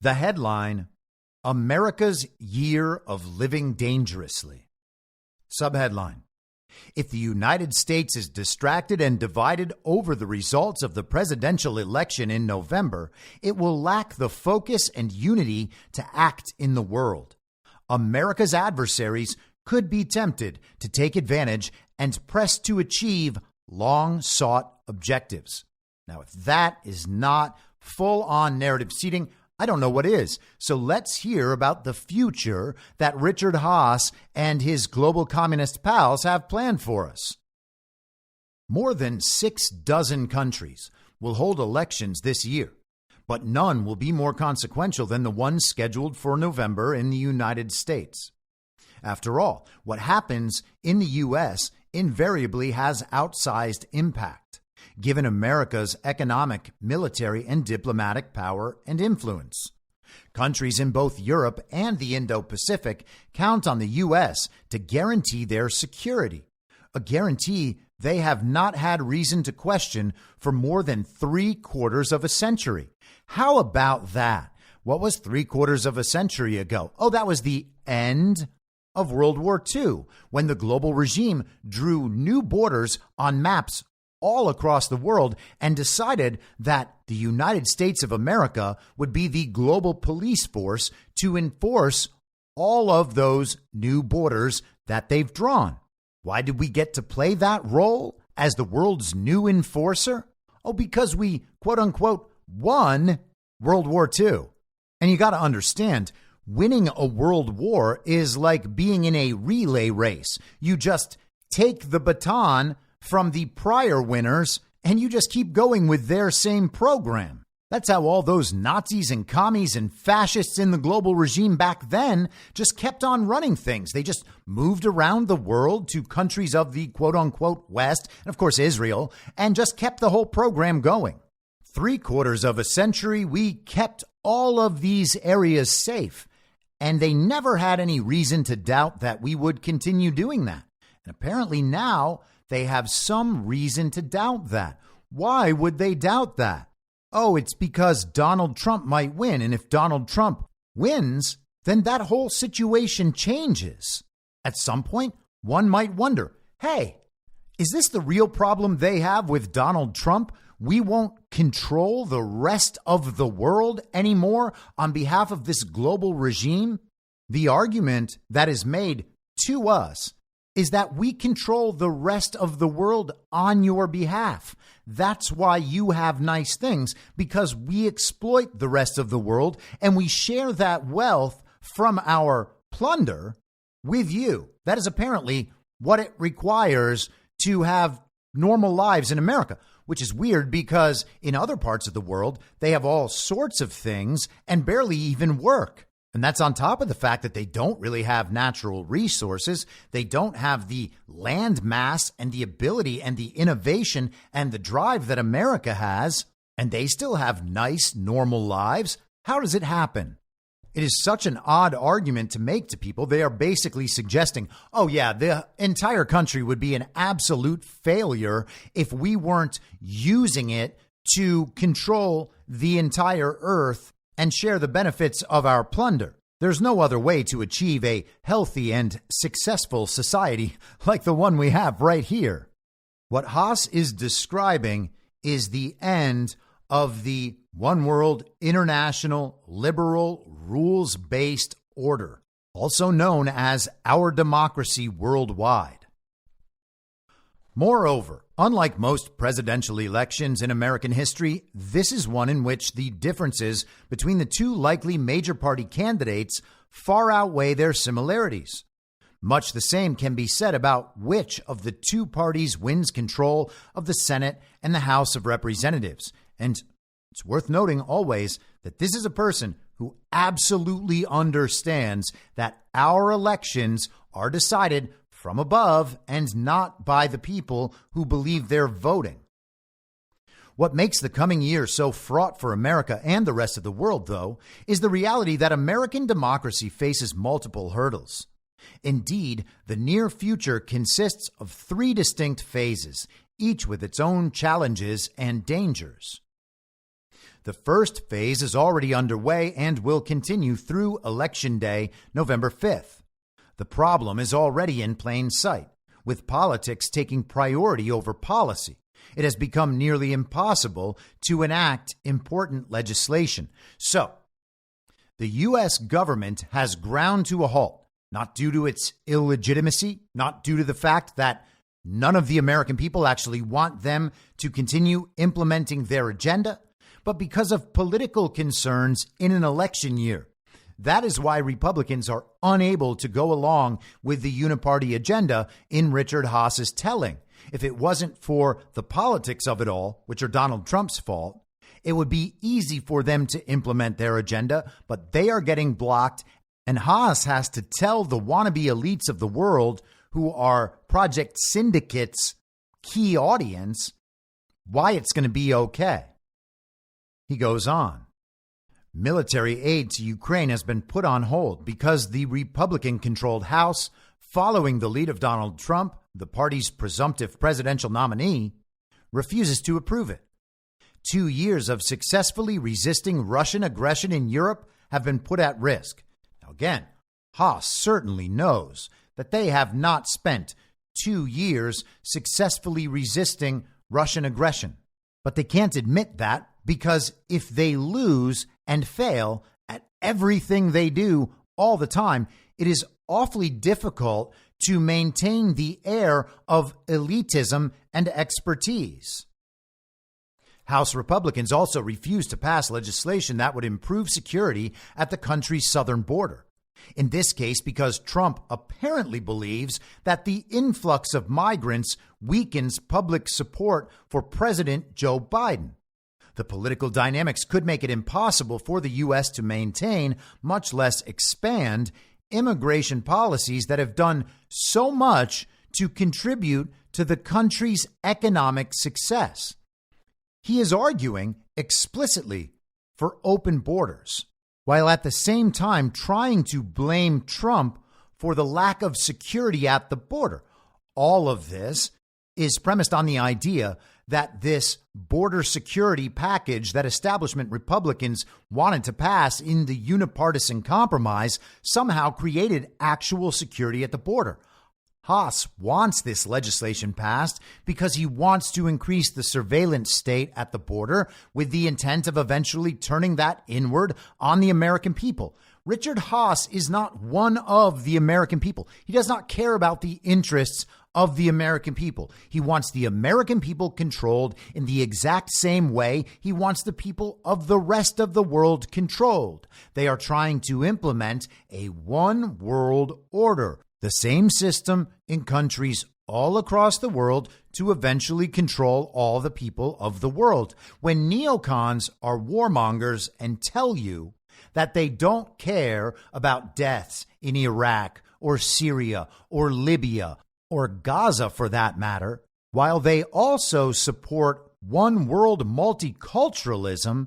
The headline, America's Year of Living Dangerously. Subheadline, if the United States is distracted and divided over the results of the presidential election in November, it will lack the focus and unity to act in the world. America's adversaries could be tempted to take advantage and press to achieve long-sought objectives. Now, if that is not full-on narrative seeding, I don't know what is. So let's hear about the future that Richard Haass and his global communist pals have planned for us. More than 6 countries will hold elections this year, but none will be more consequential than the one scheduled for November in the United States. After all, what happens in the U.S. invariably has outsized impact, given America's economic, military, and diplomatic power and influence. Countries in both Europe and the Indo-Pacific count on the U.S. to guarantee their security, a guarantee they have not had reason to question for more than 3/4 of a century. How about that? What was 3/4 of a century ago? Oh, that was the end of World War II, when the global regime drew new borders on maps all across the world and decided that the United States of America would be the global police force to enforce all of those new borders that they've drawn. Why did we get to play that role as the world's new enforcer? Oh, because we, quote unquote, won World War II. And you got to understand, winning a world war is like being in a relay race. You just take the baton from the prior winners and you just keep going with their same program. That's how all those Nazis and commies and fascists in the global regime back then just kept on running things. They just moved around the world to countries of the quote-unquote West, and of course Israel, and just kept the whole program going. 3/4 of a century, we kept all of these areas safe, and they never had any reason to doubt that we would continue doing that. And apparently now they have some reason to doubt that. Why would they doubt that? Oh, it's because Donald Trump might win. And if Donald Trump wins, then that whole situation changes. At some point, one might wonder, hey, is this the real problem they have with Donald Trump? We won't control the rest of the world anymore on behalf of this global regime? The argument that is made to us is that we control the rest of the world on your behalf. That's why you have nice things, because we exploit the rest of the world and we share that wealth from our plunder with you. That is apparently what it requires to have normal lives in America, which is weird because in other parts of the world, they have all sorts of things and barely even work. And that's on top of the fact that they don't really have natural resources. They don't have the land mass and the ability and the innovation and the drive that America has. And they still have nice, normal lives. How does it happen? It is such an odd argument to make to people. They are basically suggesting, oh yeah, the entire country would be an absolute failure if we weren't using it to control the entire earth and share the benefits of our plunder. There's no other way to achieve a healthy and successful society like the one we have right here. What Haass is describing is the end of the one world, international, liberal, rules-based order, also known as our democracy worldwide. Moreover, unlike most presidential elections in American history, this is one in which the differences between the two likely major party candidates far outweigh their similarities. Much the same can be said about which of the two parties wins control of the Senate and the House of Representatives. And it's worth noting always that this is a person who absolutely understands that our elections are decided from above and not by the people who believe they're voting. What makes the coming year so fraught for America and the rest of the world, though, is the reality that American democracy faces multiple hurdles. Indeed, the near future consists of three distinct phases, each with its own challenges and dangers. The first phase is already underway and will continue through Election Day, November 5th. The problem is already in plain sight, with politics taking priority over policy. It has become nearly impossible to enact important legislation. So, the U.S. government has ground to a halt, not due to its illegitimacy, not due to the fact that none of the American people actually want them to continue implementing their agenda, but because of political concerns in an election year. That is why Republicans are unable to go along with the uniparty agenda in Richard Haass's telling. If it wasn't for the politics of it all, which are Donald Trump's fault, it would be easy for them to implement their agenda, but they are getting blocked, and Haass has to tell the wannabe elites of the world, who are Project Syndicate's key audience, why it's going to be okay. He goes on. Military aid to Ukraine has been put on hold because the Republican-controlled House, following the lead of Donald Trump, the party's presumptive presidential nominee, refuses to approve it. 2 years of successfully resisting Russian aggression in Europe have been put at risk. Now again, Haass certainly knows that they have not spent 2 years successfully resisting Russian aggression. But they can't admit that because if they lose and fail at everything they do all the time, it is awfully difficult to maintain the air of elitism and expertise. House Republicans also refused to pass legislation that would improve security at the country's southern border. In this case, because Trump apparently believes that the influx of migrants weakens public support for President Joe Biden. The political dynamics could make it impossible for the U.S. to maintain, much less expand, immigration policies that have done so much to contribute to the country's economic success. He is arguing explicitly for open borders, while at the same time trying to blame Trump for the lack of security at the border. All of this is premised on the idea that this border security package that establishment Republicans wanted to pass in the unipartisan compromise somehow created actual security at the border. Haass wants this legislation passed because he wants to increase the surveillance state at the border with the intent of eventually turning that inward on the American people. Richard Haass is not one of the American people. He does not care about the interests of the American people. He wants the American people controlled in the exact same way he wants the people of the rest of the world controlled. They are trying to implement a one world order, The same system in countries all across the world to eventually control all the people of the world. When neocons are warmongers and tell you that they don't care about deaths in Iraq or Syria or Libya or Gaza for that matter, while they also support one world multiculturalism,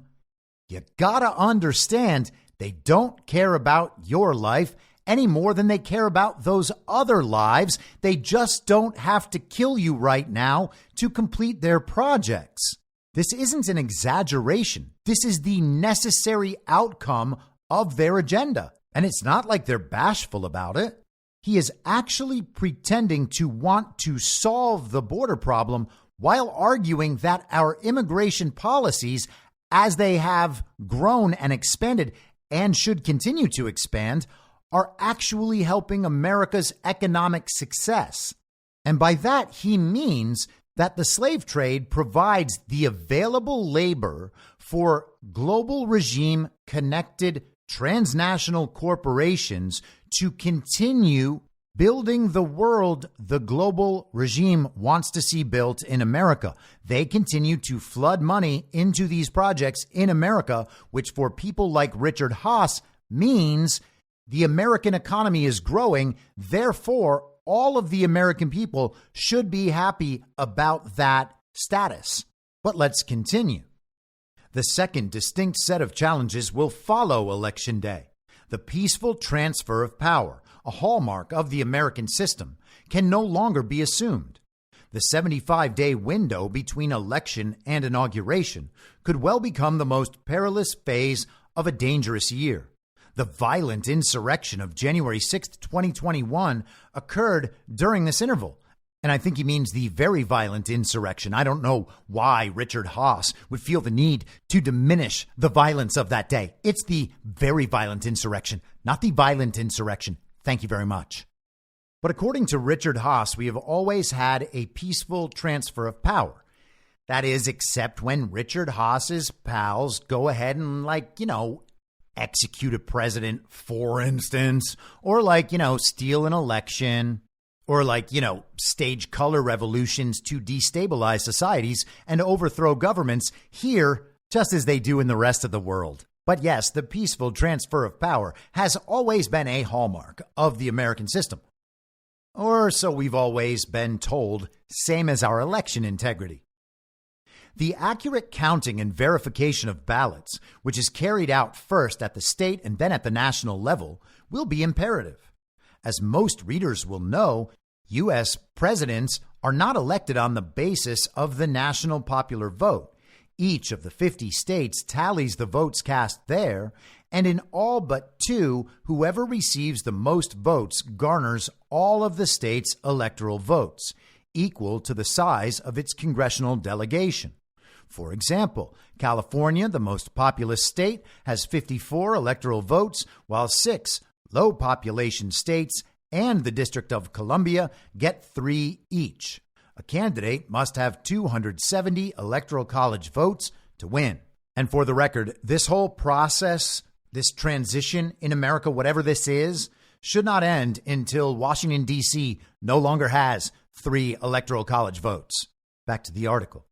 you gotta understand they don't care about your life any more than they care about those other lives. They just don't have to kill you right now to complete their projects. This isn't an exaggeration. This is the necessary outcome of their agenda. And it's not like they're bashful about it. He is actually pretending to want to solve the border problem while arguing that our immigration policies, as they have grown and expanded and should continue to expand, are actually helping America's economic success. And by that, he means that the slave trade provides the available labor for global regime connected transnational corporations to continue building the world the global regime wants to see built in America. They continue to flood money into these projects in America, which for people like Richard Haass means the American economy is growing. Therefore, all of the American people should be happy about that status. But let's continue. The second distinct set of challenges will follow Election Day. The peaceful transfer of power, a hallmark of the American system, can no longer be assumed. The 75-day window between election and inauguration could well become the most perilous phase of a dangerous year. The violent insurrection of January 6, 2021 occurred during this interval. And I think he means the very violent insurrection. I don't know why Richard Haass would feel the need to diminish the violence of that day. It's the very violent insurrection, not the violent insurrection. Thank you very much. But according to Richard Haass, we have always had a peaceful transfer of power. That is, except when Richard Haass's pals go ahead and, execute a president, for instance, or steal an election, or stage color revolutions to destabilize societies and overthrow governments here, just as they do in the rest of the world. But yes, the peaceful transfer of power has always been a hallmark of the American system. Or so we've always been told, same as our election integrity. The accurate counting and verification of ballots, which is carried out first at the state and then at the national level, will be imperative. As most readers will know, U.S. presidents are not elected on the basis of the national popular vote. Each of the 50 states tallies the votes cast there, and in all but 2, whoever receives the most votes garners all of the state's electoral votes, equal to the size of its congressional delegation. For example, California, the most populous state, has 54 electoral votes, while 6 low-population states and the District of Columbia get 3 each. A candidate must have 270 electoral college votes to win. And for the record, this whole process, this transition in America, whatever this is, should not end until Washington, D.C. no longer has 3 electoral college votes. Back to the article.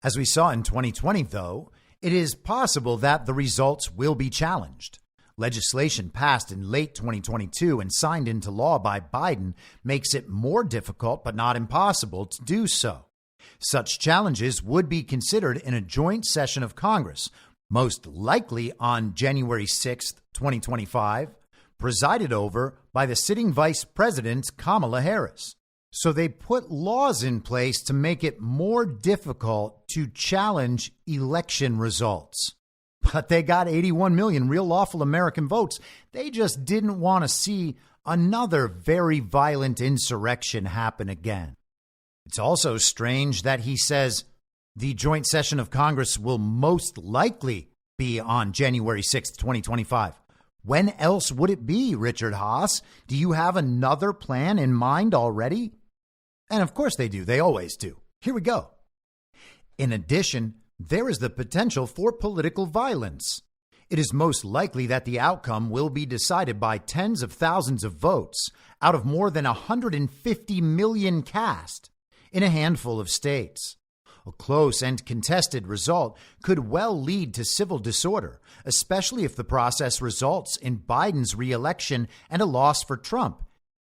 As we saw in 2020, though, it is possible that the results will be challenged. Legislation passed in late 2022 and signed into law by Biden makes it more difficult but not impossible to do so. Such challenges would be considered in a joint session of Congress, most likely on January 6, 2025, presided over by the sitting Vice President Kamala Harris. So they put laws in place to make it more difficult to challenge election results. But they got 81 million real lawful American votes. They just didn't want to see another very violent insurrection happen again. It's also strange that he says the joint session of Congress will most likely be on January 6th, 2025. When else would it be, Richard Haass? Do you have another plan in mind already? And of course they do. They always do. Here we go. In addition, there is the potential for political violence. It is most likely that the outcome will be decided by tens of thousands of votes out of more than 150 million cast in a handful of states. A close and contested result could well lead to civil disorder, especially if the process results in Biden's re-election and a loss for Trump.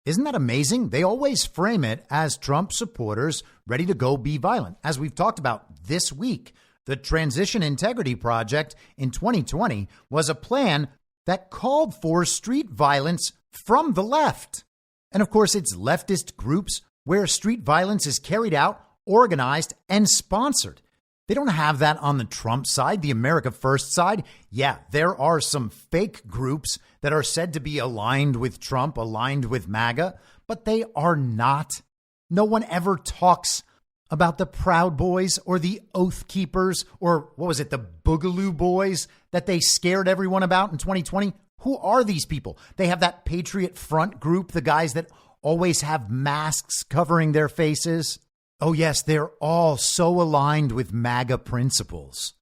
Isn't that amazing? They always frame it as Trump supporters ready to go be violent. As we've talked about this week, the Transition Integrity Project in 2020 was a plan that called for street violence from the left. And of course, it's leftist groups where street violence is carried out, organized, and sponsored. They don't have that on the Trump side, the America First side. Yeah, there are some fake groups that are said to be aligned with Trump, aligned with MAGA, but they are not. No one ever talks about the Proud Boys or the Oath Keepers or what was it, the Boogaloo Boys that they scared everyone about in 2020. Who are these people? They have that Patriot Front group, the guys that always have masks covering their faces. Oh, yes, they're all so aligned with MAGA principles.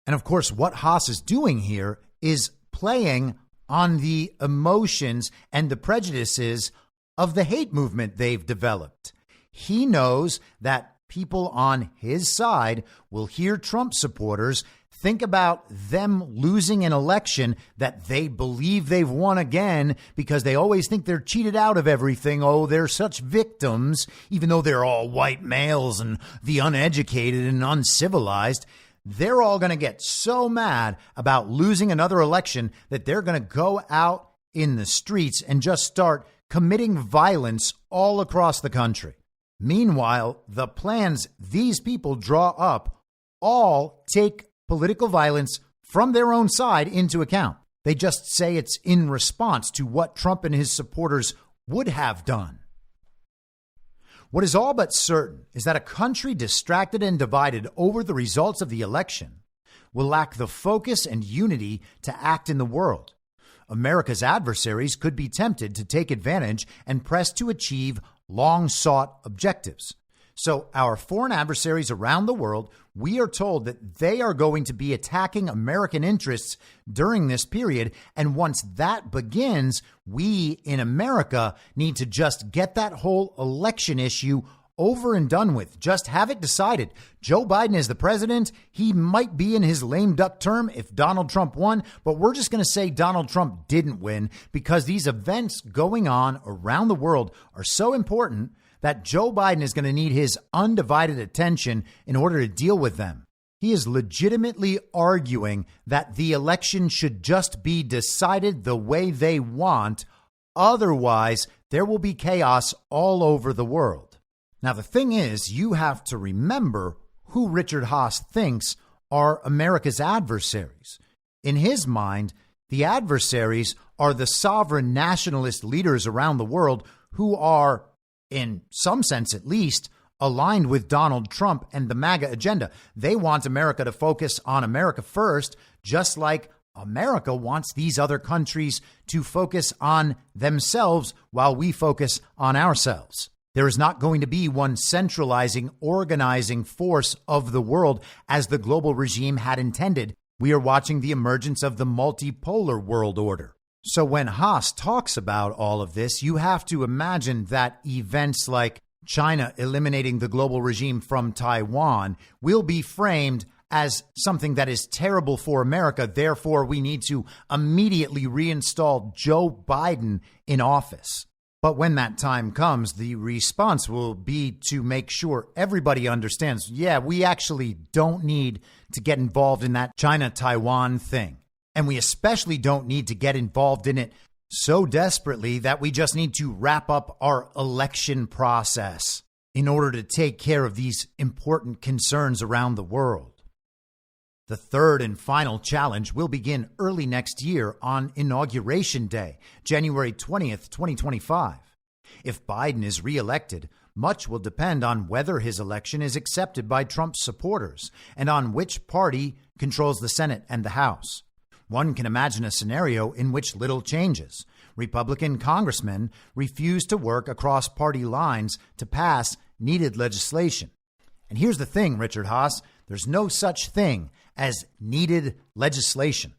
And of course, what Haass is doing here is playing on the emotions and the prejudices of the hate movement they've developed. He knows that people on his side will hear Trump supporters think about them losing an election that they believe they've won again because they always think they're cheated out of everything. Oh, they're such victims, even though they're all white males and the uneducated and uncivilized. They're all going to get so mad about losing another election that they're going to go out in the streets and just start committing violence all across the country. Meanwhile, the plans these people draw up all take political violence from their own side into account. They just say it's in response to what Trump and his supporters would have done. What is all but certain is that a country distracted and divided over the results of the election will lack the focus and unity to act in the world. America's adversaries could be tempted to take advantage and press to achieve long-sought objectives. So our foreign adversaries around the world, we are told that they are going to be attacking American interests during this period. And once that begins, we in America need to just get that whole election issue over and done with. Just have it decided. Joe Biden is the president. He might be in his lame duck term if Donald Trump won, but we're just going to say Donald Trump didn't win because these events going on around the world are so important that Joe Biden is going to need his undivided attention in order to deal with them. He is legitimately arguing that the election should just be decided the way they want. Otherwise, there will be chaos all over the world. Now, the thing is, you have to remember who Richard Haass thinks are America's adversaries. In his mind, the adversaries are the sovereign nationalist leaders around the world who are, in some sense at least, aligned with Donald Trump and the MAGA agenda. They want America to focus on America first, just like America wants these other countries to focus on themselves while we focus on ourselves. There is not going to be one centralizing, organizing force of the world as the global regime had intended. We are watching the emergence of the multipolar world order. So when Haass talks about all of this, you have to imagine that events like China eliminating the global regime from Taiwan will be framed as something that is terrible for America. Therefore, we need to immediately reinstall Joe Biden in office. But when that time comes, the response will be to make sure everybody understands, yeah, we actually don't need to get involved in that China-Taiwan thing. And we especially don't need to get involved in it so desperately that we just need to wrap up our election process in order to take care of these important concerns around the world. The third and final challenge will begin early next year on Inauguration Day, January 20th, 2025. If Biden is reelected, much will depend on whether his election is accepted by Trump's supporters and on which party controls the Senate and the House. One can imagine a scenario in which little changes. Republican congressmen refuse to work across party lines to pass needed legislation. And here's the thing, Richard Haass, there's no such thing as needed legislation.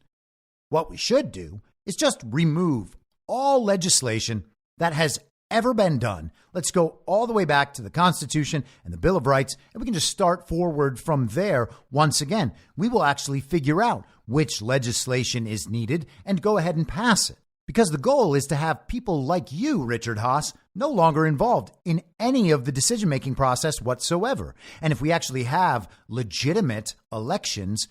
What we should do is just remove all legislation that has ever been done. Let's go all the way back to the Constitution and the Bill of Rights, and we can just start forward from there. Once again, we will actually figure out which legislation is needed and go ahead and pass it. Because the goal is to have people like you, Richard Haass, no longer involved in any of the decision-making process whatsoever. And if we actually have legitimate elections,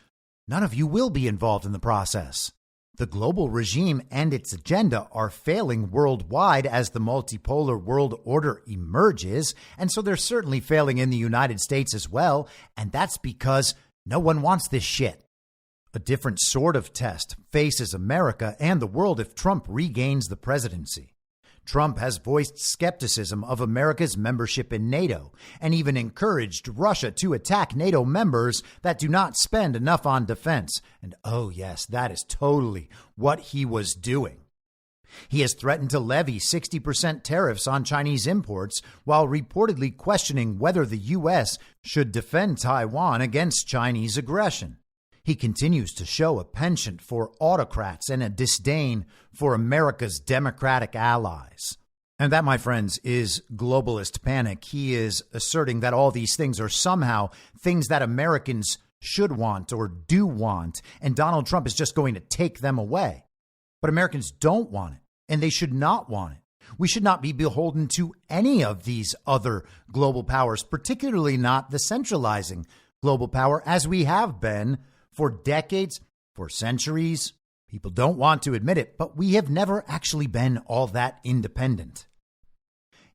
none of you will be involved in the process. The global regime and its agenda are failing worldwide as the multipolar world order emerges, and so they're certainly failing in the United States as well, and that's because no one wants this shit. A different sort of test faces America and the world if Trump regains the presidency. Trump has voiced skepticism of America's membership in NATO and even encouraged Russia to attack NATO members that do not spend enough on defense. And oh yes, that is totally what he was doing. He has threatened to levy 60% tariffs on Chinese imports while reportedly questioning whether the U.S. should defend Taiwan against Chinese aggression. He continues to show a penchant for autocrats and a disdain for America's democratic allies. And that, my friends, is globalist panic. He is asserting that all these things are somehow things that Americans should want or do want, and Donald Trump is just going to take them away. But Americans don't want it, and they should not want it. We should not be beholden to any of these other global powers, particularly not the centralizing global power, as we have been for decades, for centuries. People don't want to admit it, but we have never actually been all that independent.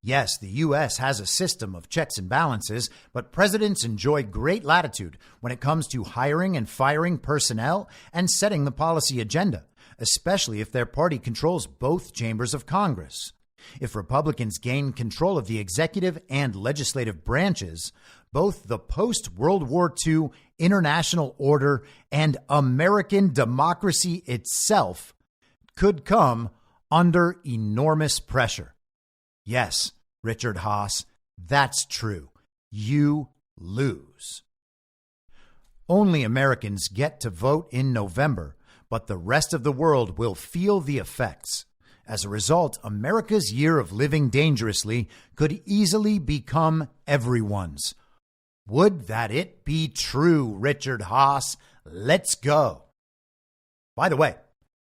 Yes, the U.S. has a system of checks and balances, but presidents enjoy great latitude when it comes to hiring and firing personnel and setting the policy agenda, especially if their party controls both chambers of Congress. If Republicans gain control of the executive and legislative branches, both the post-World War II international order and American democracy itself could come under enormous pressure. Yes, Richard Haass, that's true. You lose. Only Americans get to vote in November, but the rest of the world will feel the effects. As a result, America's year of living dangerously could easily become everyone's. Would that it be true, Richard Haass? Let's go. By the way,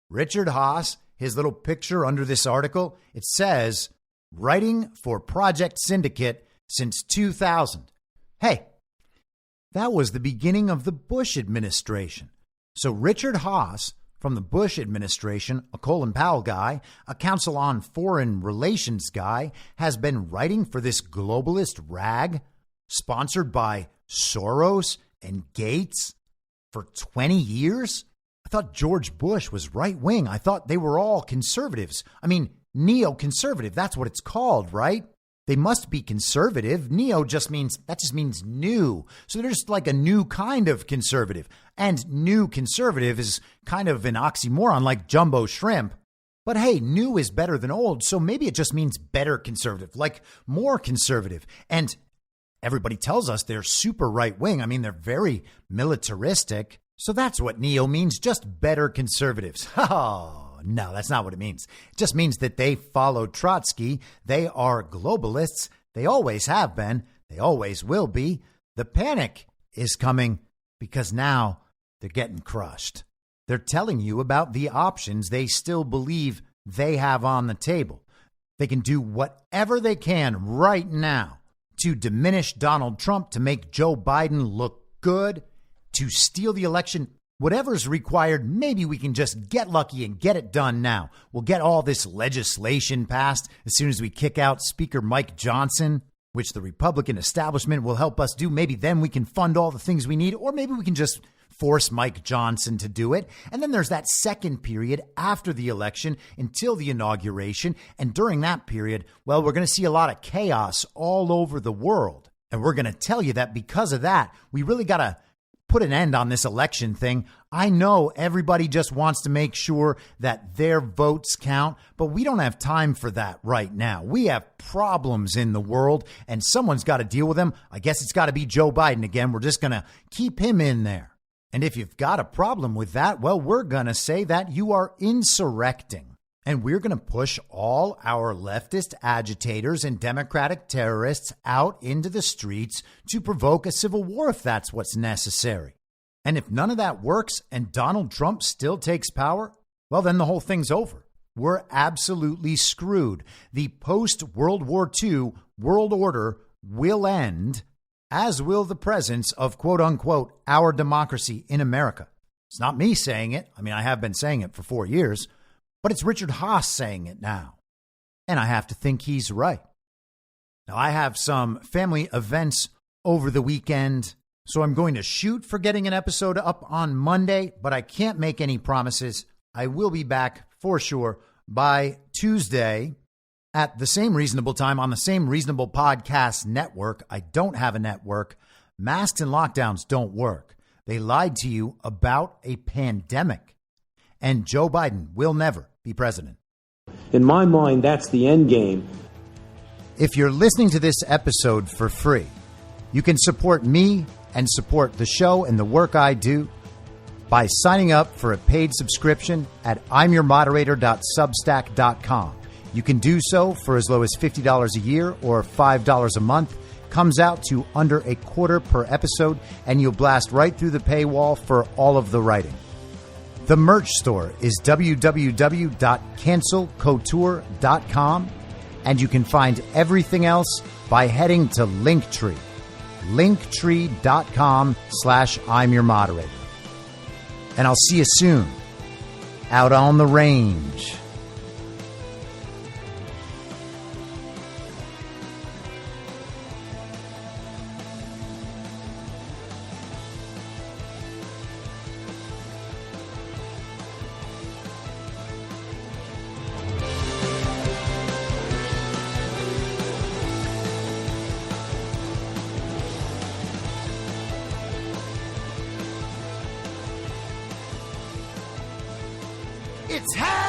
Richard Haass, his little picture under this article, it says, writing for Project Syndicate since 2000. Hey, that was the beginning of the Bush administration. So Richard Haass, from the Bush administration, a Colin Powell guy, a Council on Foreign Relations guy, has been writing for this globalist rag sponsored by Soros and Gates for 20 years? I thought George Bush was right-wing. I thought they were all conservatives. I mean, neoconservative, that's what it's called, right? They must be conservative. Neo just means new. So they're just like a new kind of conservative. And new conservative is kind of an oxymoron like jumbo shrimp. But hey, new is better than old. So maybe it just means better conservative, like more conservative. And everybody tells us they're super right wing. I mean, they're very militaristic. So that's what neo means, just better conservatives. Oh, no, that's not what it means. It just means that they follow Trotsky. They are globalists. They always have been. They always will be. The panic is coming because now they're getting crushed. They're telling you about the options they still believe they have on the table. They can do whatever they can right now to diminish Donald Trump, to make Joe Biden look good, to steal the election. Whatever's required, maybe we can just get lucky and get it done now. We'll get all this legislation passed as soon as we kick out Speaker Mike Johnson, which the Republican establishment will help us do. Maybe then we can fund all the things we need, or maybe we can just force Mike Johnson to do it. And then there's that second period after the election until the inauguration. And during that period, well, we're going to see a lot of chaos all over the world. And we're going to tell you that because of that, we really got to put an end on this election thing. I know everybody just wants to make sure that their votes count, but we don't have time for that right now. We have problems in the world, and someone's got to deal with them. I guess it's got to be Joe Biden again. We're just going to keep him in there. And if you've got a problem with that, well, we're going to say that you are insurrecting. And we're going to push all our leftist agitators and Democratic terrorists out into the streets to provoke a civil war if that's what's necessary. And if none of that works and Donald Trump still takes power, well, then the whole thing's over. We're absolutely screwed. The post-World War II world order will end, as will the presence of, quote unquote, our democracy in America. It's not me saying it. I mean, I have been saying it for 4 years, but it's Richard Haass saying it now. And I have to think he's right. Now, I have some family events over the weekend, so I'm going to shoot for getting an episode up on Monday, but I can't make any promises. I will be back for sure by Tuesday at the same reasonable time on the same reasonable podcast network. I don't have a network. Masks and lockdowns don't work. They lied to you about a pandemic. And Joe Biden will never be president. In my mind, that's the end game. If you're listening to this episode for free, you can support me and support the show and the work I do by signing up for a paid subscription at imyourmoderator.substack.com. You can do so for as low as $50 a year or $5 a month. Comes out to under $0.25 per episode, and you'll blast right through the paywall for all of the writing. The merch store is www.cancelcouture.com, and you can find everything else by heading to Linktree. Linktree.com/imyourmoderator. And I'll see you soon out on the range. It's Haass!